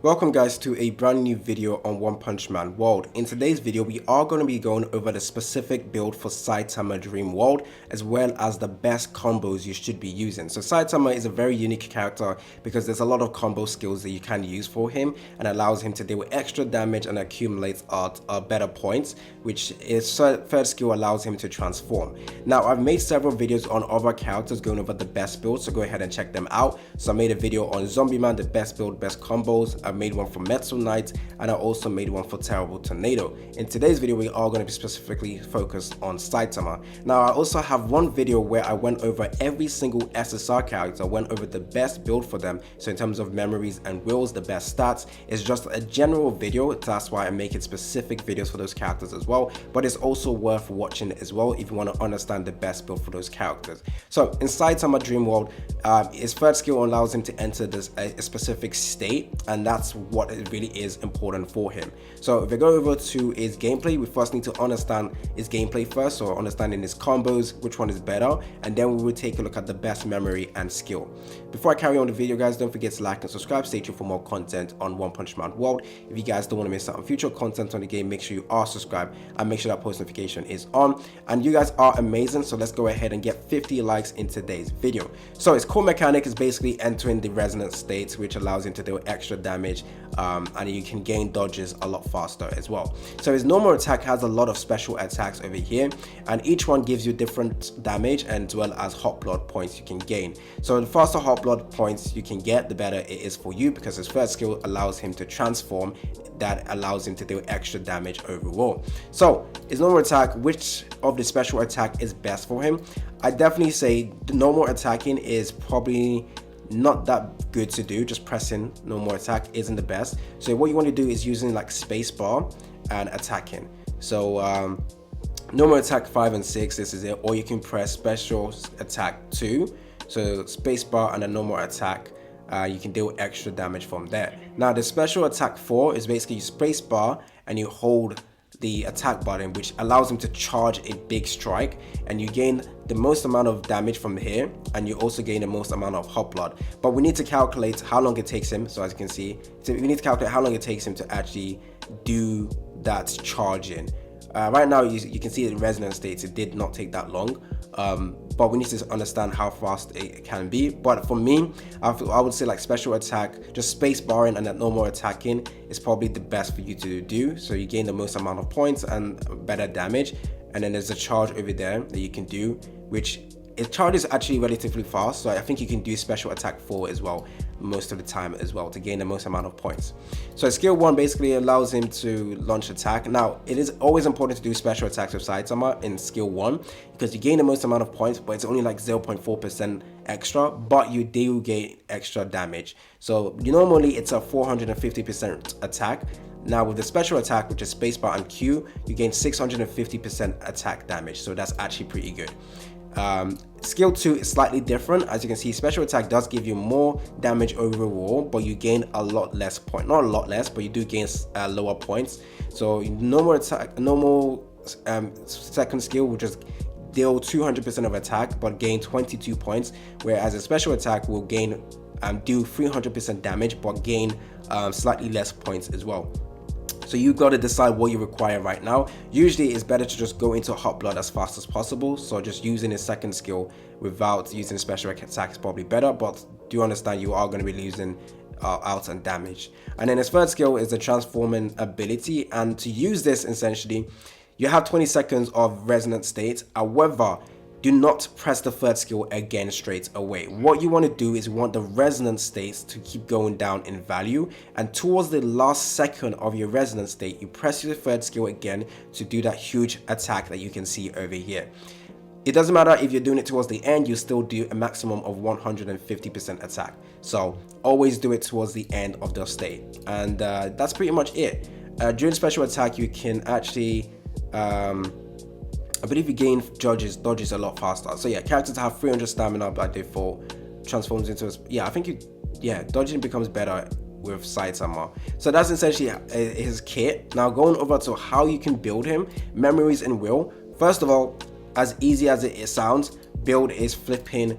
Welcome guys to a brand new video on One Punch Man World. In today's video we are going to be going over the specific build for Saitama Dreamworld as well as the best combos you should be using. So Saitama is a very unique character because there's a lot of combo skills that you can use for him and allows him to deal with extra damage and accumulate better points, which his third skill allows him to transform. Now I've made several videos on other characters going over the best builds, so go ahead and check them out. So I made a video on Zombie Man, the best build, best combos. I made one for Metal Knight and I also made one for Terrible Tornado. In today's video we are going to be specifically focused on Saitama. Now I also have one video where I went over every single SSR character, went over the best build for them. So in terms of memories and wills, the best stats. It's just a general video, that's why I'm making specific videos for those characters as well, but it's also worth watching as well if you want to understand the best build for those characters. So in Saitama Dreamworld, his third skill allows him to enter a specific state, and that's what it really is important for him. So if we go over to his gameplay, we first need to understand his gameplay first, so understanding his combos, which one is better, and then we will take a look at the best memory and skill. Before I carry on the video guys, don't forget to like and subscribe, stay tuned for more content on One Punch Man World. If you guys don't want to miss out on future content on the game, make sure you are subscribed and make sure that post notification is on. And you guys are amazing, so let's go ahead and get 50 likes in today's video. So his core mechanic is basically entering the resonance states, which allows him to do extra damage, and you can gain dodges a lot faster as well. So his normal attack has a lot of special attacks over here, and each one gives you different damage as well as hot blood points you can gain. So the faster hot blood points you can get, the better it is for you, because his first skill allows him to transform, that allows him to do extra damage overall. So his normal attack, which of the special attack is best for him? I definitely say the normal attacking is probably not that good to do. Just pressing normal attack isn't the best. So what you want to do is using like spacebar and attacking. So normal attack 5 and 6, this is it, or you can press special attack 2, so spacebar and a normal attack. You can deal extra damage from there. Now the special attack 4 is basically you spacebar and you hold the attack button, which allows him to charge a big strike, and you gain the most amount of damage from here, and you also gain the most amount of hot blood. But we need to calculate how long it takes him. So as you can see, we need to calculate how long it takes him to actually do that charging. Right now you can see the resonance states, it did not take that long, but we need to understand how fast it can be. But for me, I would say like special attack, just space barring and that normal attacking is probably the best for you to do, so you gain the most amount of points and better damage. And then there's a charge over there that you can do, which it charges actually relatively fast, so I think you can do special attack 4 as well most of the time as well to gain the most amount of points. So skill 1 basically allows him to launch attack. Now it is always important to do special attacks with Saitama in skill 1 because you gain the most amount of points, but it's only like 0.4% extra, but you do gain extra damage. So normally it's a 450% attack. Now with the special attack, which is spacebar and Q, you gain 650% attack damage, so that's actually pretty good. Skill 2 is slightly different. As you can see, special attack does give you more damage overall, but you gain a lot less points. Not a lot less, but you do gain lower points. So normal attack, second skill will just deal 200% of attack but gain 22 points, whereas a special attack will gain do 300% damage but gain slightly less points as well. So you got to decide what you require right now. Usually it's better to just go into hot blood as fast as possible, so just using his second skill without using special attack is probably better, but do understand you are going to be losing out on damage. And then his third skill is the transforming ability, and to use this essentially you have 20 seconds of resonant state. However, do not press the third skill again straight away. What you want to do is you want the resonance states to keep going down in value, and towards the last second of your resonance state you press your third skill again to do that huge attack that you can see over here. It doesn't matter if you're doing it towards the end, you still do a maximum of 150% attack, so always do it towards the end of the state. And that's pretty much it. During special attack you can actually I believe you gain dodges a lot faster. So yeah, characters that have 300 stamina by default transforms into dodging becomes better with Saitama. So that's essentially his kit. Now going over to how you can build him, memories and will. First of all, as easy as it sounds, build is flipping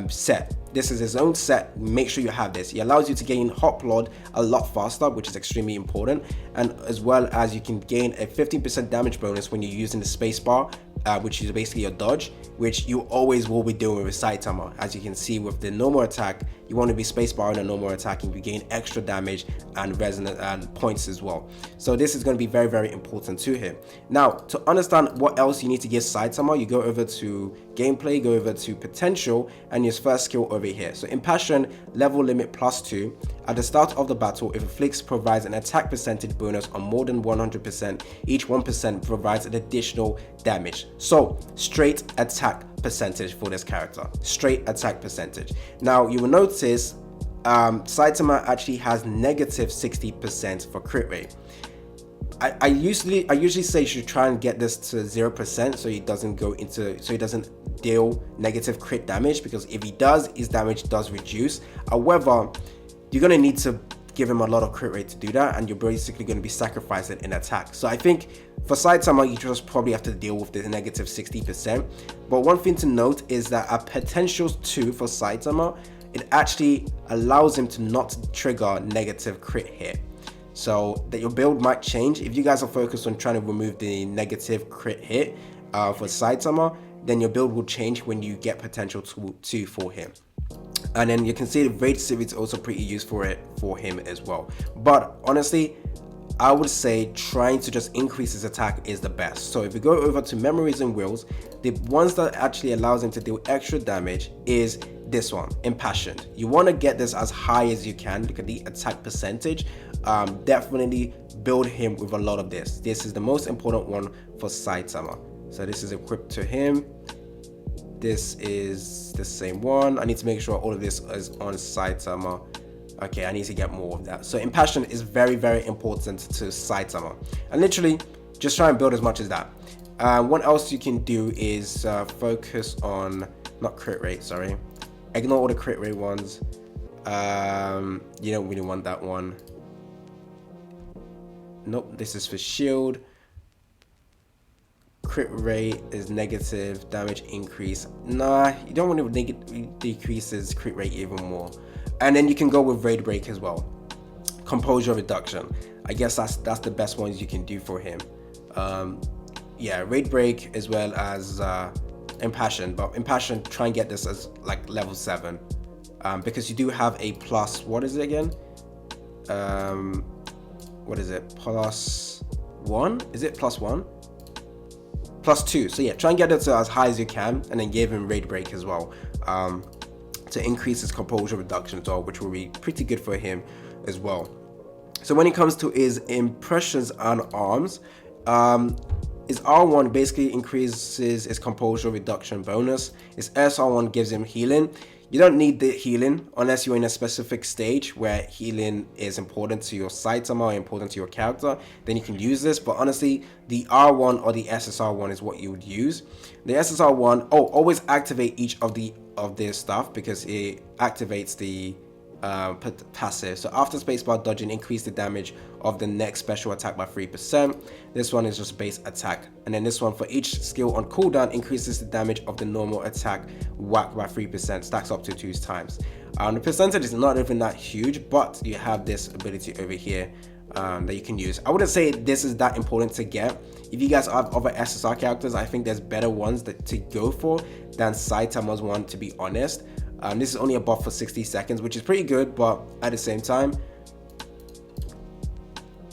set. this is his own set. Make sure you have this. It allows you to gain hot blood a lot faster, which is extremely important, and as well as you can gain a 15% damage bonus when you're using the spacebar, which is basically a dodge, which you always will be doing with Saitama. As you can see with the normal attack, you want to be spacebar in a normal attack and you gain extra damage and resonance and points as well. So this is going to be very, very important to him. Now, to understand what else you need to give Saitama, you go over to gameplay, go over to potential, and his first skill over here. So impassion, level limit +2. At the start of the battle, if afflicts provides an attack percentage bonus on more than 100%, each 1% provides an additional damage. So straight attack percentage for this character, straight attack percentage. Now you will notice Saitama actually has negative 60% for crit rate. I usually say you should try and get this to 0% so he doesn't deal negative crit damage, because if he does, his damage does reduce. However, you're gonna need to give him a lot of crit rate to do that, and you're basically going to be sacrificing in attack. So I think for Saitama, you just probably have to deal with the negative 60%. But one thing to note is that at potentials 2 for Saitama, it actually allows him to not trigger negative crit hit. So that your build might change. If you guys are focused on trying to remove the negative crit hit for Saitama, then your build will change when you get potential 2 for him. And then you can see the raid series is also pretty useful for him as well. But honestly, I would say trying to just increase his attack is the best. So if we go over to memories and wills, the ones that actually allows him to deal extra damage is this one, impassioned. You want to get this as high as you can. Look at the attack percentage. Definitely build him with a lot of this. This is the most important one for Saitama. So this is equipped to him. This is the same one. I need to make sure all of this is on Saitama. Okay, I need to get more of that. So impassion is very, very important to Saitama. And literally, just try and build as much as that. What else you can do is focus on, not crit rate, sorry. Ignore all the crit rate ones. You don't really want that one. Nope, this is for shield. Crit rate is negative, damage increase. Nah, you don't want to decrease his crit rate even more. And then you can go with raid break as well. Composure reduction. I guess that's the best ones you can do for him. Yeah, raid break as well as impassion. But impassion, try and get this as like level 7. Because you do have a plus, what is it again? What is it? +1? Is it +1? +2. So yeah, try and get it to as high as you can, and then give him raid break as well, to increase his composure reduction as well, which will be pretty good for him as well. So when it comes to his impressions and arms, his R1 basically increases his composure reduction bonus. His SR1 gives him healing. You don't need the healing unless you're in a specific stage where healing is important to your Saitama or important to your character. Then you can use this. But honestly, the R1 or the SSR1 is what you would use. The SSR1, always activate each of their stuff, because it activates the passive. So after spacebar dodging, increase the damage of the next special attack by 3%. This one is just base attack, and then this one for each skill on cooldown increases the damage of the normal attack whack by 3%, stacks up to 2 times. The percentage is not even that huge, but you have this ability over here that you can use. I wouldn't say this is that important to get. If you guys have other SSR characters, I think there's better ones to go for than Saitama's one, to be honest. This is only a buff for 60 seconds, which is pretty good, but at the same time,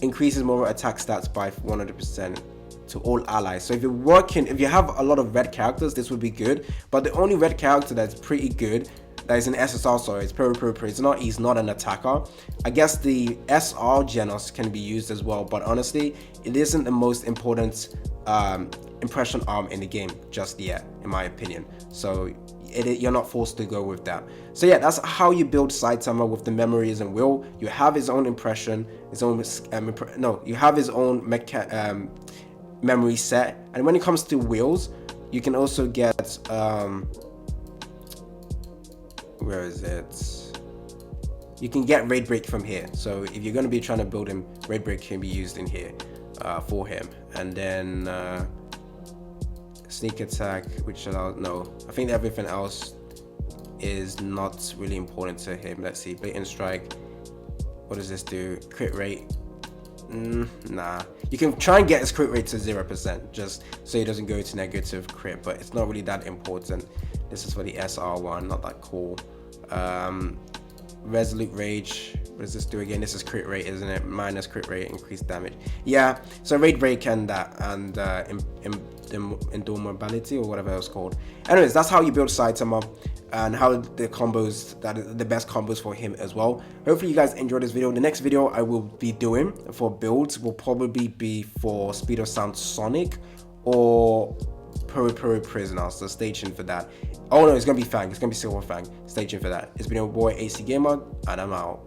increases more attack stats by 100% to all allies. So if you have a lot of red characters, this would be good. But the only red character that's pretty good, that is an SSR, sorry, it's Prisoner. He's not an attacker. I guess the SR Genos can be used as well, but honestly, it isn't the most important impression arm in the game just yet, in my opinion. So you're not forced to go with that. So yeah, that's how you build Saitama with the memories and will. You have his own impression, his own you have his own memory set. And when it comes to wills, you can also get where is it? You can get raid break from here. So if you're going to be trying to build him, raid break can be used in here for him. And then sneak attack, which allows, no, I think everything else is not really important to him. Let's see, blatant strike. What does this do? Crit rate. Nah, you can try and get his crit rate to 0% just so he doesn't go to negative crit, but it's not really that important. This is for the SR one, not that cool. Resolute Rage, what does this do again? This is crit rate, isn't it? Minus crit rate, increased damage. Yeah, so Raid Break and that, and Indomitability or whatever it's called. Anyways, that's how you build Saitama and how the combos, that is the best combos for him as well. Hopefully you guys enjoyed this video. The next video I will be doing for builds will probably be for Speed of Sound Sonic or Puri Prisoner, so stay tuned for that. Oh no, it's gonna be Fang, it's gonna be Silver Fang. Stay tuned for that. It's been your boy AC Gamer, and I'm out.